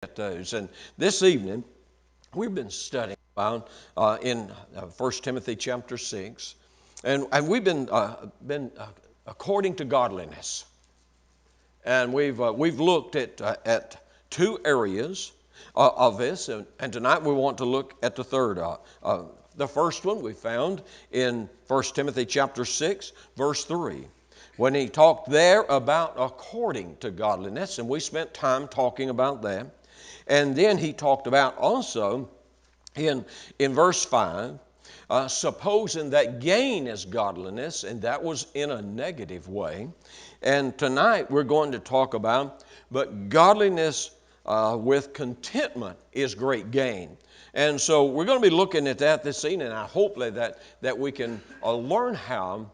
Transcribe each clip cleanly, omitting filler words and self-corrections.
at those. And this evening, we've been studying about in 1 Timothy chapter 6, and we've been according to godliness. And we've looked at two areas of this, and tonight we want to look at the third. The first one we found in 1 Timothy chapter 6, verse 3. When he talked there about according to godliness, and we spent time talking about that. And then he talked about also in verse 5, supposing that gain is godliness, and that was in a negative way. And tonight we're going to talk about, but godliness with contentment is great gain. And so we're going to be looking at that this evening, and I hope that we can learn how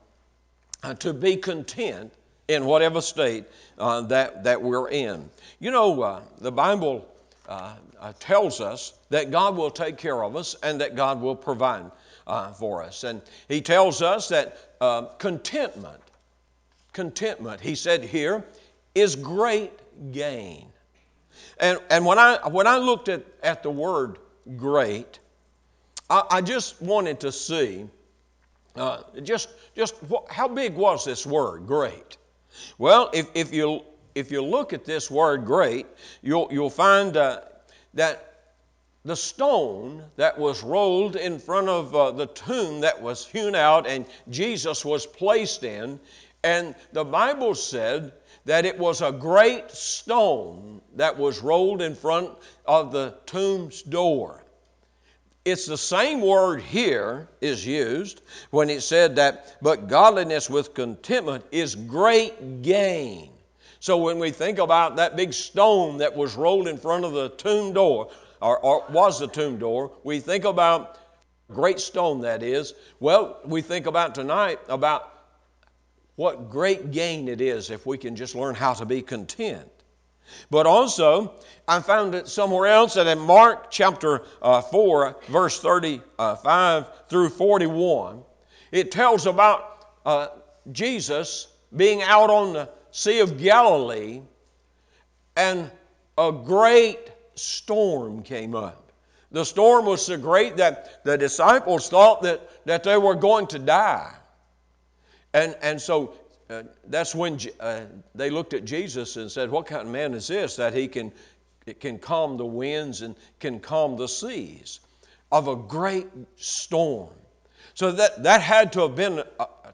to be content in whatever state that we're in. You know, the Bible tells us that God will take care of us and that God will provide for us. And he tells us that contentment, he said here, is great gain. And when I looked at the word great, I just wanted to see just how big was this word, great? Well, if you look at this word great, you'll find that the stone that was rolled in front of the tomb that was hewn out and Jesus was placed in, and the Bible said that it was a great stone that was rolled in front of the tomb's door. It's the same word here is used when it said that, but godliness with contentment is great gain. So when we think about that big stone that was rolled in front of the tomb door, or was the tomb door, we think about great stone that is. Well, we think about tonight about what great gain it is if we can just learn how to be content. But also, I found it somewhere else that in Mark chapter 4, verse 35 through 41, it tells about Jesus being out on the Sea of Galilee, and a great storm came up. The storm was so great that the disciples thought that they were going to die. And so that's when they looked at Jesus and said, what kind of man is this that it can calm the winds and can calm the seas of a great storm? So that had to have been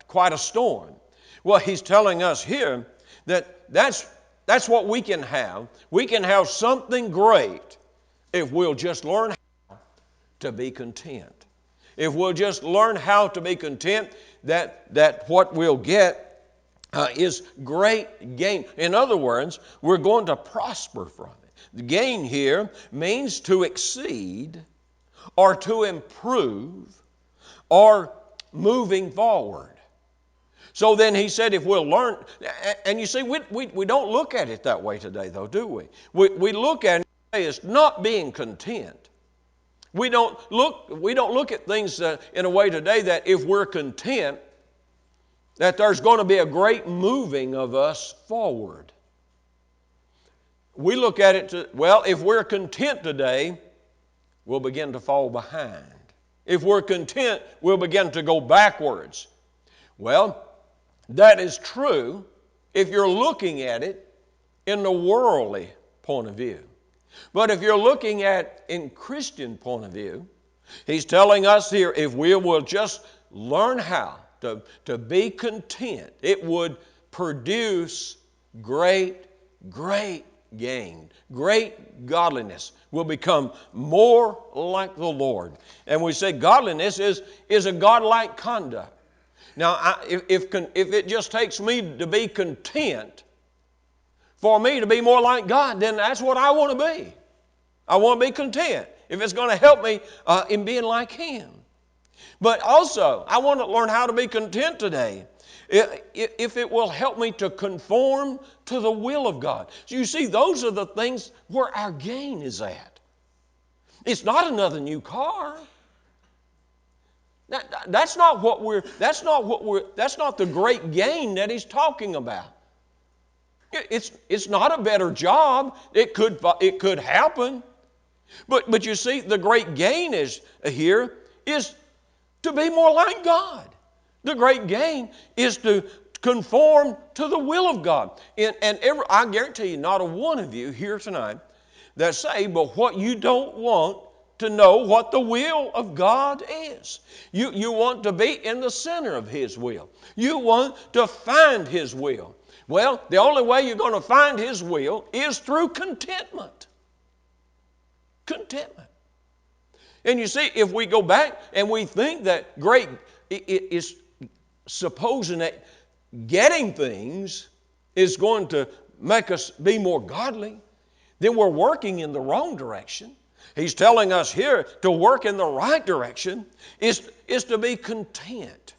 quite a storm. Well, he's telling us here that's what we can have. We can have something great if we'll just learn how to be content. If we'll just learn how to be content, that what we'll get is great gain. In other words, we're going to prosper from it. The gain here means to exceed or to improve or moving forward. So then he said if we'll learn, and you see, we don't look at it that way today though, do we? We look at it as not being content. We don't look at things in a way today that if we're content, that there's going to be a great moving of us forward. We look at it if we're content today, we'll begin to fall behind. If we're content, we'll begin to go backwards. Well, that is true if you're looking at it in the worldly point of view. But if you're looking at in Christian point of view, he's telling us here, if we will just learn how to be content, it would produce great gain. Great godliness will become more like the Lord. And we say godliness is a godlike conduct. Now, if it just takes me to be content, for me to be more like God, then that's what I want to be. I want to be content if it's going to help me in being like Him. But also, I want to learn how to be content today if it will help me to conform to the will of God. So you see, those are the things where our gain is at. It's not another new car. That's not the great gain that he's talking about. It's not a better job. It could happen. But you see, the great gain is to be more like God. The great gain is to conform to the will of God. I guarantee you, not a one of you here tonight that say, but what you don't want to know what the will of God is. You want to be in the center of His will. You want to find His will. Well, the only way you're going to find His will is through contentment. Contentment. And you see, if we go back and we think that great is supposing that getting things is going to make us be more godly, then we're working in the wrong direction. He's telling us here to work in the right direction is to be content.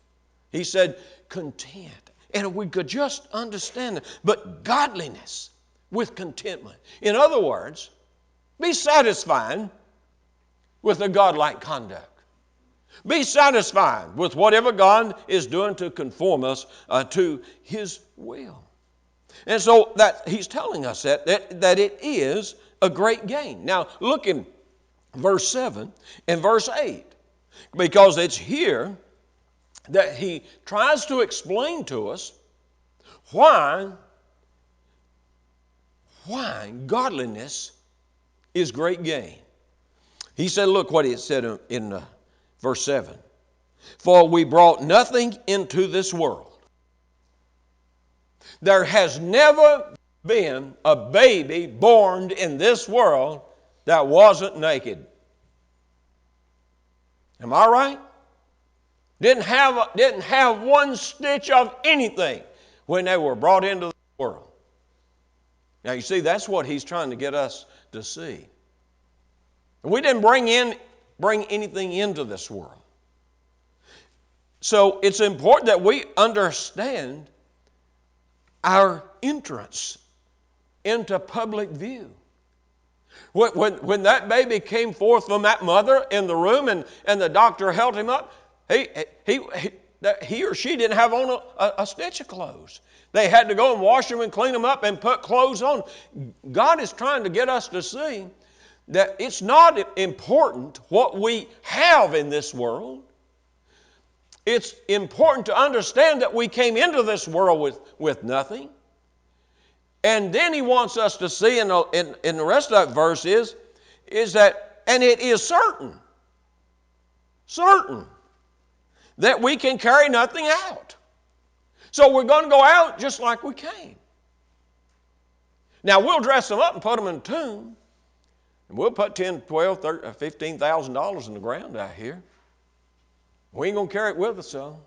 He said content. And if we could just understand it, but godliness with contentment. In other words, be satisfied with a godlike conduct. Be satisfied with whatever God is doing to conform us to His will. And so that He's telling us that it is a great gain. Now look in verse 7 and verse 8, because it's here that He tries to explain to us why godliness is great gain. He said, look what He said in verse 7. For we brought nothing into this world. There has never been a baby born in this world that wasn't naked. Am I right? Didn't have one stitch of anything when they were brought into the world. Now you see, that's what He's trying to get us to see. We didn't bring anything into this world. So it's important that we understand our entrance into public view. When that baby came forth from that mother in the room and the doctor held him up, he or she didn't have on a stitch of clothes. They had to go and wash them and clean them up and put clothes on. God is trying to get us to see that it's not important what we have in this world. It's important to understand that we came into this world with nothing. And then He wants us to see in the rest of that verse is that, and it is certain that we can carry nothing out. So we're going to go out just like we came. Now we'll dress them up and put them in a tomb. And we'll put $10,000, $12,000, $15,000 in the ground out here. We ain't going to carry it with us, though.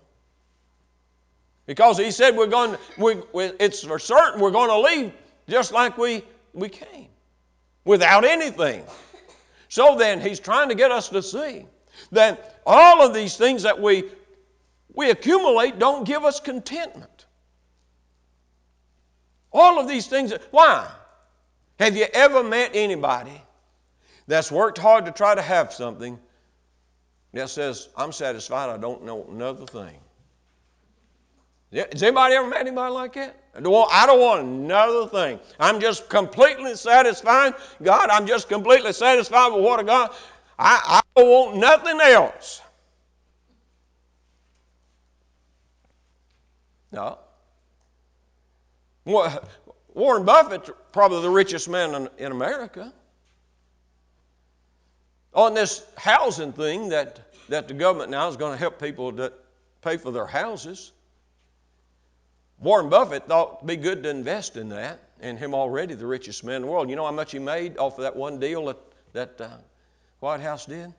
Because He said it's for certain we're going to leave just like we came, without anything. So then He's trying to get us to see that all of these things that we accumulate don't give us contentment. All of these things. Why? Have you ever met anybody that's worked hard to try to have something that says, I'm satisfied, I don't know another thing? Has anybody ever met anybody like that? I don't want another thing. I'm just completely satisfied. God, I'm just completely satisfied with what I got. I don't want nothing else. No. Warren Buffett's probably the richest man in America. On this housing thing that the government now is going to help people that pay for their houses, Warren Buffett thought it'd be good to invest in that, and him already the richest man in the world. You know how much he made off of that one deal that White House did?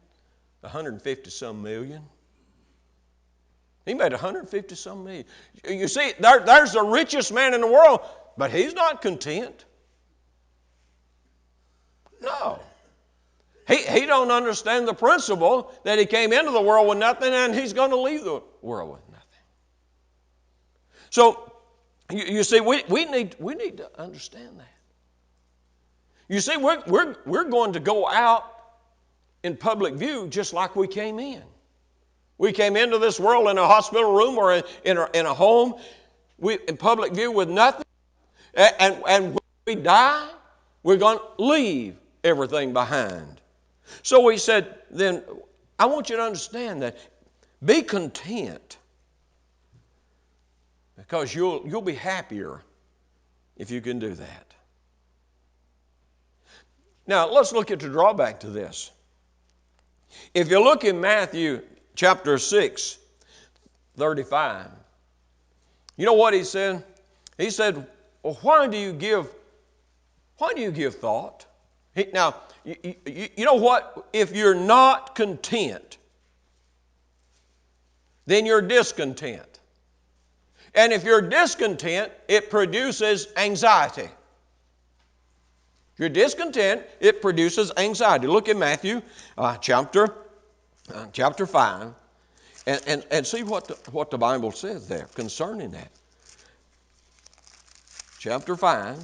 150-some million. He made 150-some million. You see, there's the richest man in the world, but he's not content. No. He don't understand the principle that he came into the world with nothing and he's going to leave the world with nothing. So, you see, we need to understand that. You see, we're going to go out in public view just like we came in. We came into this world in a hospital room or in a home in public view with nothing. And when we die, we're going to leave everything behind. So we said, then I want you to understand that be content, because you'll be happier if you can do that. Now, let's look at the drawback to this. If you look in Matthew chapter 6, 35, you know what he said? He said, well, why do you give thought? Now, you know what? If you're not content, then you're discontent. And if you're discontent, it produces anxiety. If you're discontent, it produces anxiety. Look at Matthew chapter 5 and see what the Bible says there concerning that. Chapter 5.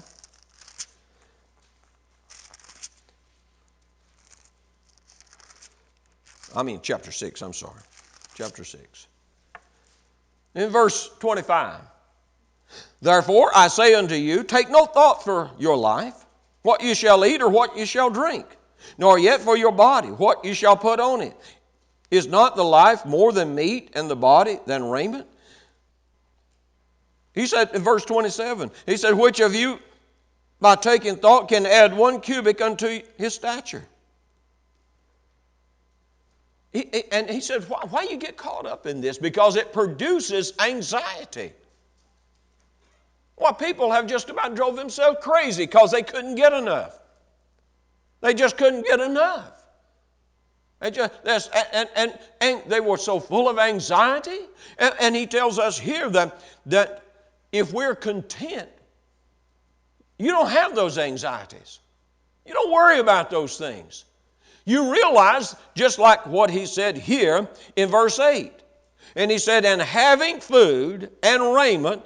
Chapter 6, I'm sorry. Chapter 6. In verse 25. Therefore, I say unto you, take no thought for your life, what you shall eat or what you shall drink, nor yet for your body, what you shall put on it. Is not the life more than meat, and the body than raiment? He said in verse 27, he said, which of you by taking thought can add 1 cubit unto his stature? And he said, why you get caught up in this? Because it produces anxiety. Well, people have just about drove themselves crazy because they couldn't get enough. They just couldn't get enough. And they were so full of anxiety. And he tells us here that if we're content, you don't have those anxieties. You don't worry about those things. You realize, just like what he said here in verse 8. And he said, and having food and raiment,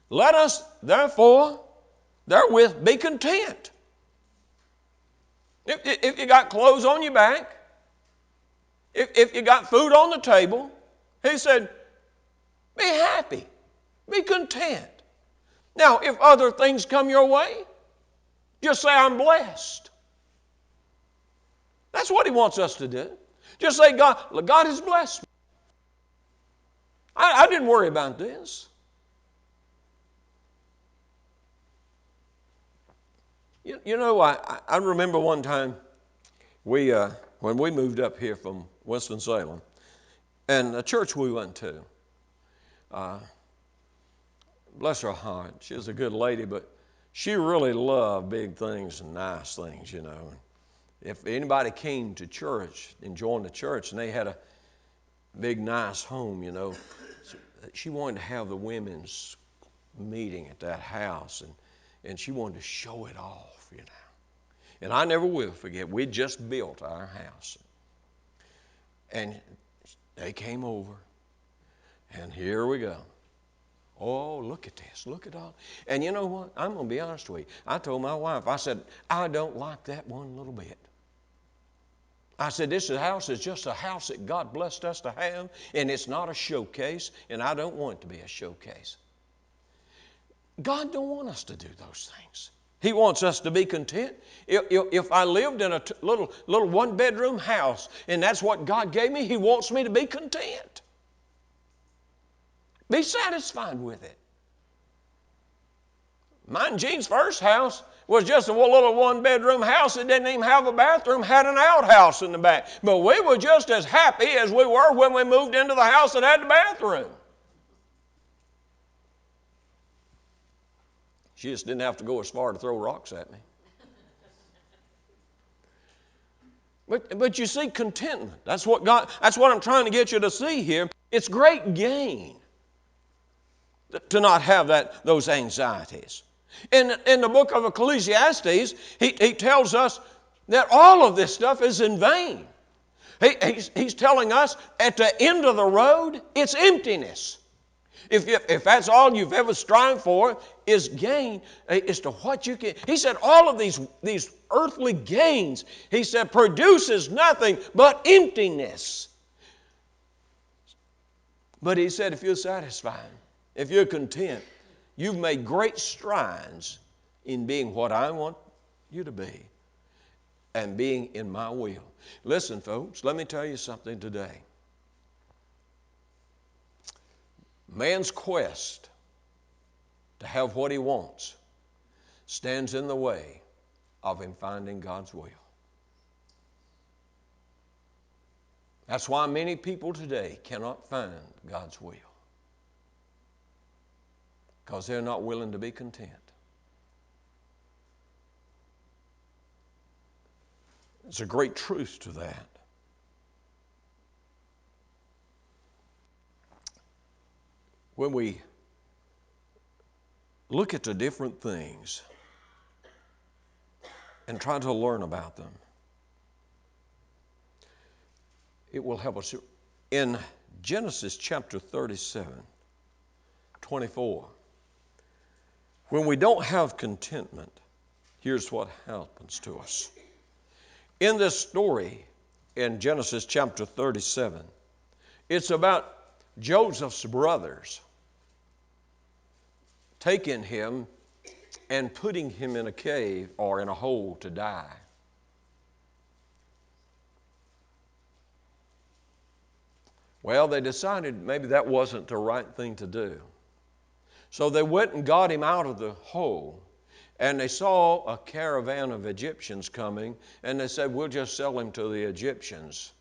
let us therefore therewith be content. If you got clothes on your back, if you got food on the table, he said, be happy, be content. Now, if other things come your way, just say, I'm blessed. That's what he wants us to do. Just say, God has blessed me. I didn't worry about this. You know, I remember one time when we moved up here from Winston-Salem, and the church we went to, bless her heart, she was a good lady, but she really loved big things and nice things, you know. If anybody came to church and joined the church and they had a big nice home, you know, she wanted to have the women's meeting at that house, and she wanted to show it off, you know. And I never will forget, we just built our house. And they came over, and here we go. Oh, look at this, look at all. And you know what? I'm going to be honest with you. I told my wife, I said, I don't like that one little bit. I said, this house is just a house that God blessed us to have, and it's not a showcase, and I don't want it to be a showcase. God don't want us to do those things. He wants us to be content. If I lived in a little one-bedroom house, and that's what God gave me, He wants me to be content. Be satisfied with it. Mine, Jean's first house was just a little one-bedroom house. It didn't even have a bathroom, had an outhouse in the back. But we were just as happy as we were when we moved into the house that had the bathroom. She just didn't have to go as far to throw rocks at me. But you see, contentment. That's what I'm trying to get you to see here. It's great gain to not have those anxieties. In the book of Ecclesiastes, he tells us that all of this stuff is in vain. He's telling us at the end of the road, it's emptiness. If that's all you've ever strived for is gain as to what you can. He said all of these earthly gains, he said, produces nothing but emptiness. But he said if you're satisfied, if you're content, You've made great strides in being what I want you to be and being in my will. Listen, folks, let me tell you something today. Man's quest to have what he wants stands in the way of him finding God's will. That's why many people today cannot find God's will, because they're not willing to be content. There's a great truth to that. When we look at the different things and try to learn about them, it will help us. In Genesis chapter 37, 24, when we don't have contentment, here's what happens to us. In this story, in Genesis chapter 37, it's about Joseph's brothers taking him and putting him in a cave or in a hole to die. Well, they decided maybe that wasn't the right thing to do. So they went and got him out of the hole. And they saw a caravan of Egyptians coming, and they said, we'll just sell him to the Egyptians.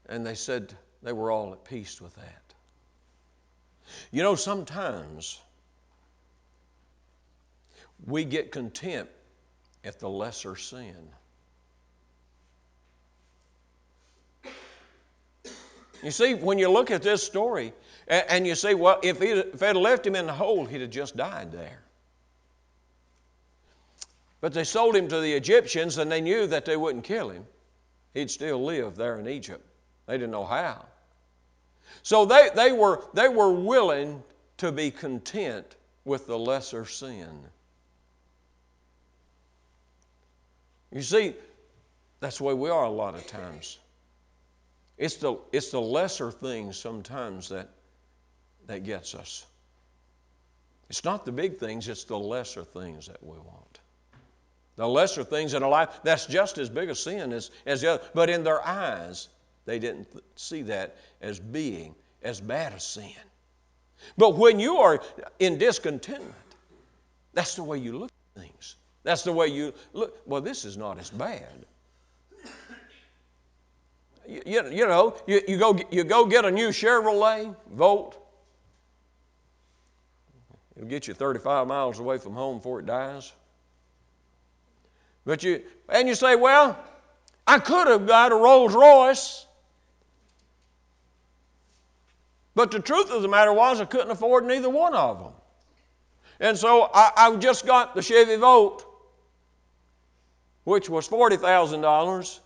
And they said they were all at peace with that. You know, sometimes we get content at the lesser sin. You see, when you look at this story, and you say, well, if they'd have left him in the hole, he'd have just died there. But they sold him to the Egyptians, and they knew that they wouldn't kill him. He'd still live there in Egypt. They didn't know how. So they were willing to be content with the lesser sin. You see, that's the way we are a lot of times. It's the lesser things sometimes that gets us. It's not the big things, it's the lesser things that we want. The lesser things in our life, that's just as big a sin as the other. But in their eyes, they didn't see that as being as bad a sin. But when you are in discontentment, that's the way you look at things. That's the way you look. Well, this is not as bad. You know, you go get a new Chevrolet Volt. It'll get you 35 miles away from home before it dies. But you say, well, I could have got a Rolls Royce. But the truth of the matter was I couldn't afford neither one of them. And so I just got the Chevy Volt, which was $40,000.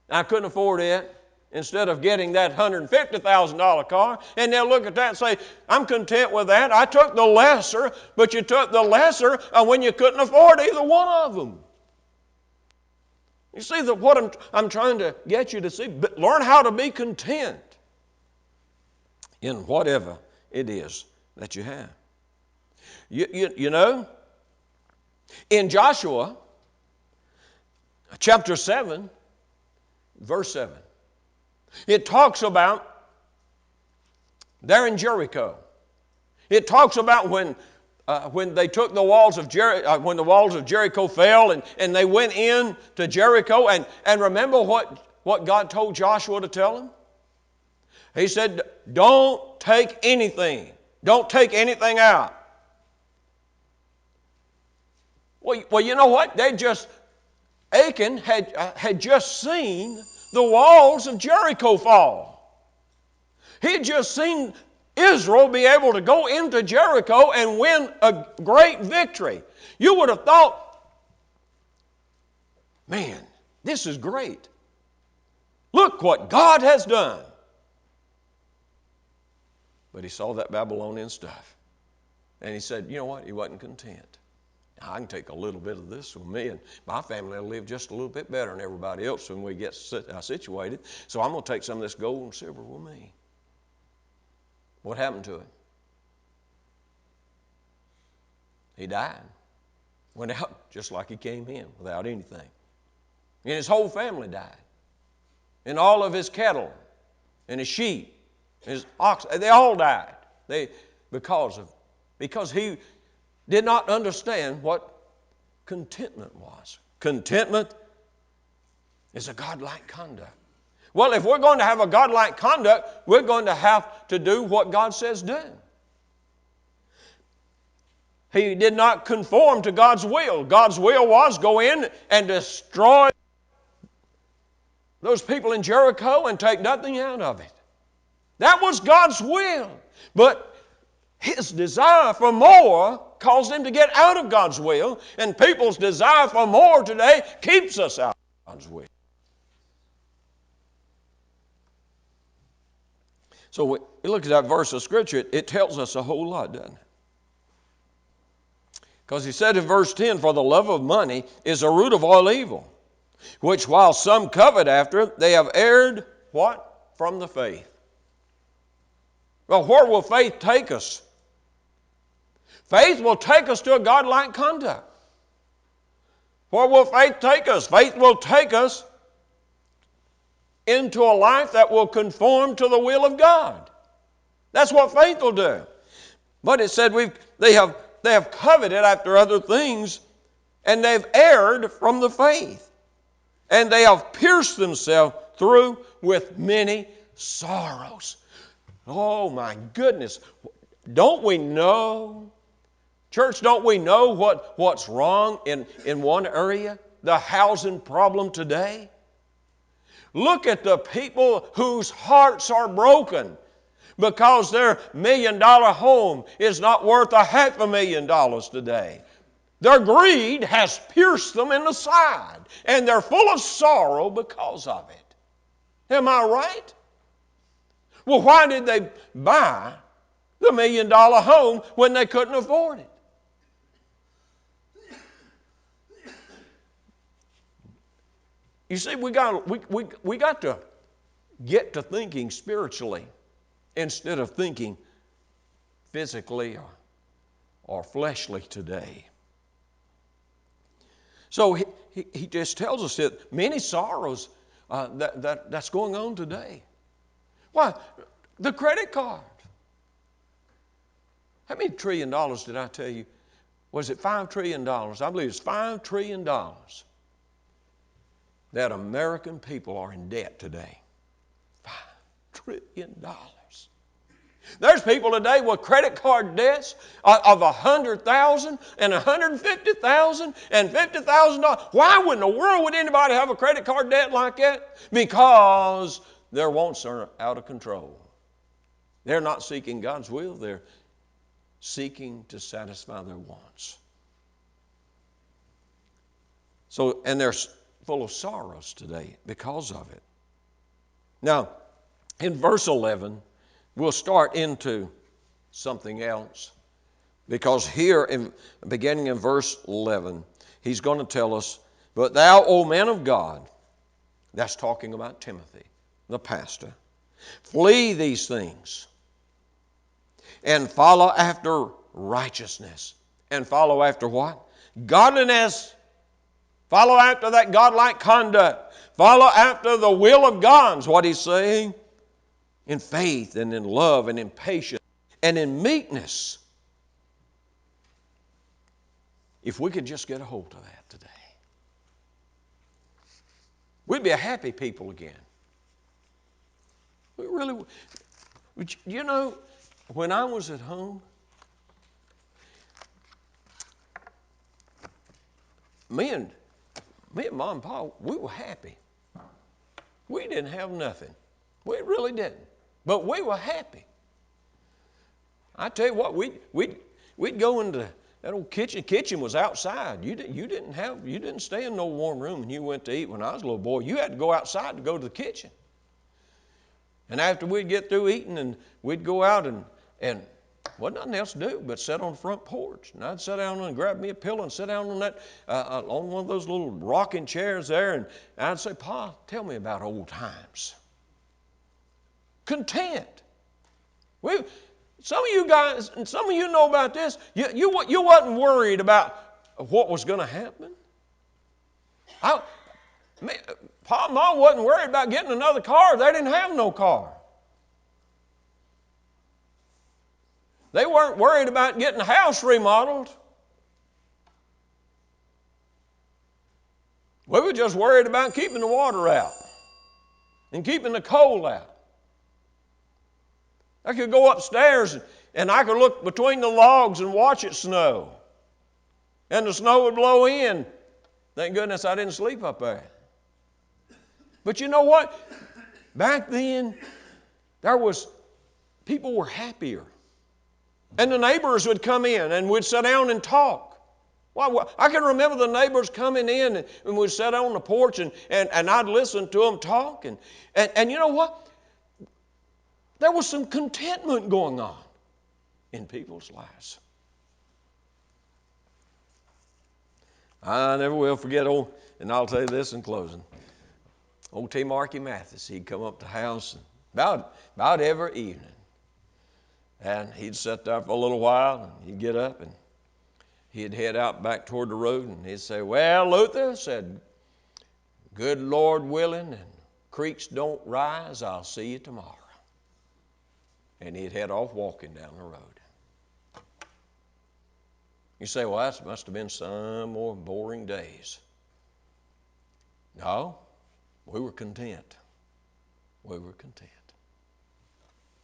I couldn't afford it. Instead of getting that $150,000 car, and they'll look at that and say, I'm content with that. I took the lesser, but you took the lesser when you couldn't afford either one of them. You see what I'm trying to get you to see? Learn how to be content in whatever it is that you have. You know, in Joshua chapter 7, verse 7, it talks about there in Jericho. It talks about when they took the walls of when the walls of Jericho fell and they went in to Jericho. And remember what God told Joshua to tell him? He said, don't take anything. Don't take anything out. Well, you know what? Achan had just seen the walls of Jericho fall. He had just seen Israel be able to go into Jericho and win a great victory. You would have thought, man, this is great. Look what God has done. But he saw that Babylonian stuff. And he said, you know what? He wasn't content. I can take a little bit of this with me, and my family will live just a little bit better than everybody else when we get situated. So I'm going to take some of this gold and silver with me. What happened to him? He died. Went out just like he came in, without anything. And his whole family died. And all of his cattle and his sheep, his oxen, they all died. Because he did not understand what contentment was. Contentment is a godlike conduct. Well, if we're going to have a godlike conduct, we're going to have to do what God says do. He did not conform to God's will. God's will was go in and destroy those people in Jericho and take nothing out of it. That was God's will. But his desire for more caused him to get out of God's will, and people's desire for more today keeps us out of God's will. So we look at that verse of Scripture, it tells us a whole lot, doesn't it? Because he said in verse 10, "For the love of money is a root of all evil, which while some covet after, they have erred," what? "From the faith." Well, where will faith take us? Faith will take us to a godlike conduct. Where will faith take us? Faith will take us into a life that will conform to the will of God. That's what faith will do. But it said they have coveted after other things, and they've erred from the faith. And they have pierced themselves through with many sorrows. Oh my goodness. Don't we know, church, don't we know what's wrong in one area? The housing problem today. Look at the people whose hearts are broken because their $1 million home is not worth $500,000 today. Their greed has pierced them in the side, and they're full of sorrow because of it. Am I right? Well, why did they buy the $1 million home when they couldn't afford it? You see, we got to get to thinking spiritually instead of thinking physically or fleshly today. So he just tells us that many sorrows that's going on today. Why? The credit card. How many $1 trillion did I tell you? Was it $5 trillion? I believe it's $5 trillion that American people are in debt today. $5 trillion. There's people today with credit card debts of $100,000 and $150,000 and $50,000. Why in the world would anybody have a credit card debt like that? Because their wants are out of control. They're not seeking God's will. They're seeking to satisfy their wants. So, and they're full of sorrows today because of it. Now, in verse 11, we'll start into something else, because here, beginning in verse 11, he's going to tell us, "But thou, O man of God," that's talking about Timothy, the pastor, "flee these things and follow after righteousness." And follow after what? Godliness. Follow after that godlike conduct. Follow after the will of God is what he's saying. In faith and in love and in patience and in meekness. If we could just get a hold of that today, we'd be a happy people again. We really would. You know, when I was at home, me and Mom and Pa, we were happy. We didn't have nothing. We really didn't. But we were happy. I tell you what, we'd go into that old kitchen. Kitchen was outside. You didn't stay in no warm room when you went to eat. When I was a little boy, you had to go outside to go to the kitchen. And after we'd get through eating, and we'd go out and wasn't nothing else to do but sit on the front porch. And I'd sit down and grab me a pillow and sit down on that on one of those little rocking chairs there, and I'd say, "Pa, tell me about old times." Content. Some of you guys, and some of you know about this, you wasn't worried about what was going to happen. Pa and Mom wasn't worried about getting another car. They didn't have no car. They weren't worried about getting the house remodeled. We were just worried about keeping the water out and keeping the cold out. I could go upstairs and I could look between the logs and watch it snow. And the snow would blow in. Thank goodness I didn't sleep up there. But you know what? Back then, people were happier. And the neighbors would come in and we'd sit down and talk. Well, I can remember the neighbors coming in and we'd sit on the porch and I'd listen to them talk. And you know what? There was some contentment going on in people's lives. I never will forget and I'll tell you this in closing. Old T. Marky Mathis, he'd come up to the house about every evening. And he'd sit there for a little while and he'd get up and he'd head out back toward the road and he'd say, "Well, Luther," said, "good Lord willing and creeks don't rise, I'll see you tomorrow." And he'd head off walking down the road. You say, "Well, that must have been some more boring days." No, we were content. We were content.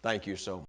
Thank you so much.